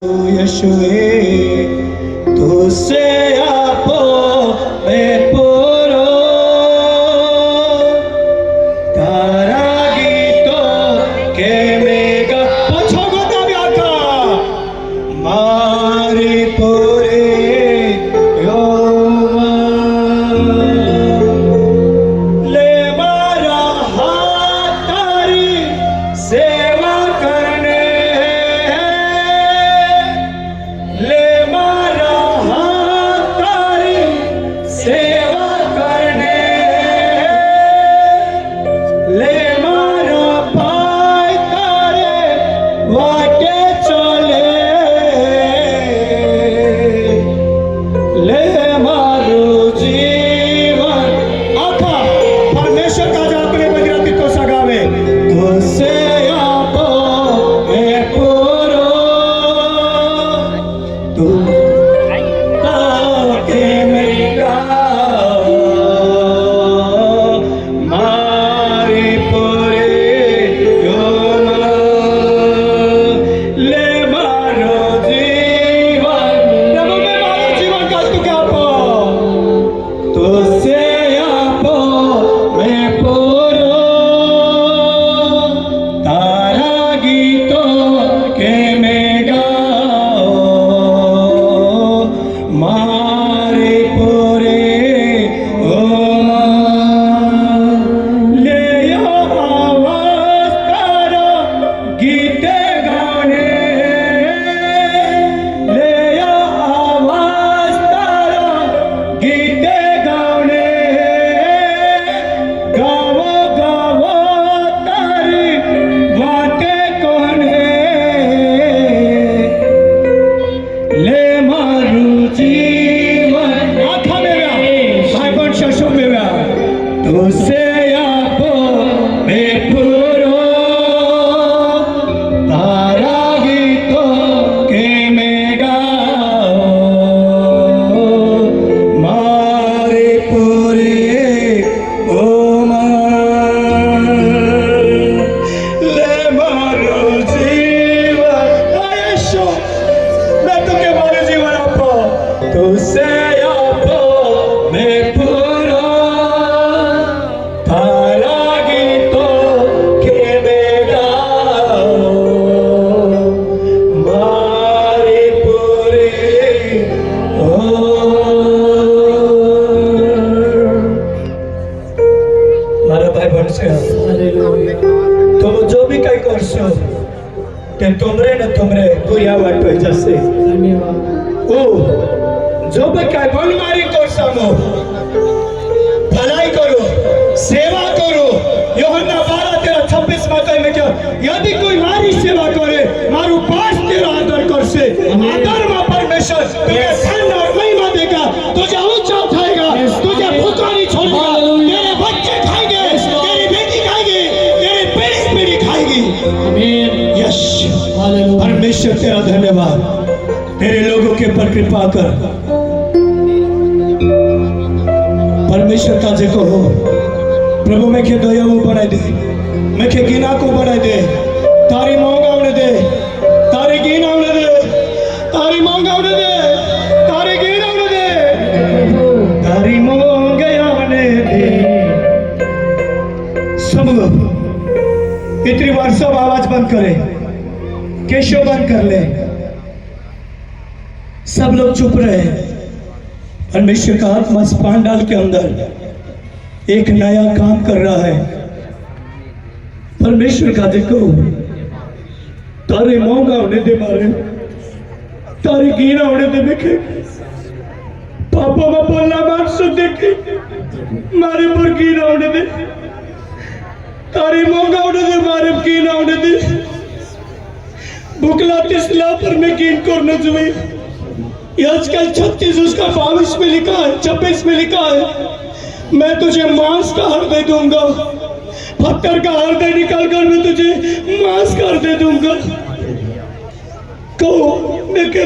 यशुए तुझसे आपो मैं पुरो तारा गीतो के मेगा पछोगो ता व्याका मारे पुरे योमा ले मारा हाथ तारी सेवा करने ले मारा हाथ तारी सेवा करने ले मारा पाय तारे वाटे चले ले मारू जीवन आखा परमेश्वर का जो अपने बगैर को सगावे तुझसे आपो मैं पुरो तू ताके मेरा मारे पुरे योमा ले मारो जीवन प्रभु में मारो जीवन का तू क्या पो तुझसे आपो मैं पुरो तारा गीतो के में गाओ मारे पुरे ओमा ले आवाज तारा गीते गाने ले आवाज तारा गीते गाने गावो गावो तारी वाटे कोने ले मारू जीवन आखा मेरा भाई बन शशो मेरा तुझसे आपो मैं पुरो तारा गीतो के में गाओ मारे पुरे ओमा ले मारो जीवन आयशो मैं तुके मारे जीवन आपो तुझसे आपो मैं पुरो तारा गीतो के में गाओ मारे पुरे मारा भाई बनसे तुम जो भी काही करशो ते तुमरे न तुमरे बुया वाटो जसे ओ जो भी काही बनमारी करसामो भलाई करो सेवा करो यूहन्ना 12:26 में कहे में क्या यदि कोई मारी सेवा करे मारू पास तेरा आदर करसे आदर में परमेश्वर तुझे धन और महिमा देगा तुझे ऊंचा उठाएगा तुझे भूखा नहीं छोड़ेगा तेरे बच्चे खाएंगे तेरी बेटी खाएगी तेरी पीढ़ी खाएगी आमीन यस परमेश्वर तेरा धन्यवाद तेरे लोगों के ऊपर कृपा कर परमेश्वर का जे को प्रभु में के दयालु बनाए दे मैं के गिना को बनाए दे तारी मांगावने दे तारी गिनावने दे तारी मांगावने दे तारी गिनावने दे तारी मांगावने दे सब लोग इतनी बार सब आवाज बंद करे केशव बंद कर ले सब लोग चुप रहे परमेश्वर का आत्मा इस पांडाल के अंदर एक नया काम कर रहा है परमेश्वर का देखो तारे मोंगा होने दे मारे तारे गीना होने दे देखे पापा में बोलना मान सो देखे मारे पर गीना होने दे तारे मोंगा होने दे मारे गीना होने दे बुकला तिसला पर मैं कीन करना चाहिए आजकल 36 उसका 22 में लिखा है 26 में लिखा है मैं तुझे मांस का हृदय दूंगा पत्थर का हृदय निकाल कर मैं तुझे मांस का हृदय दूंगा को मैं के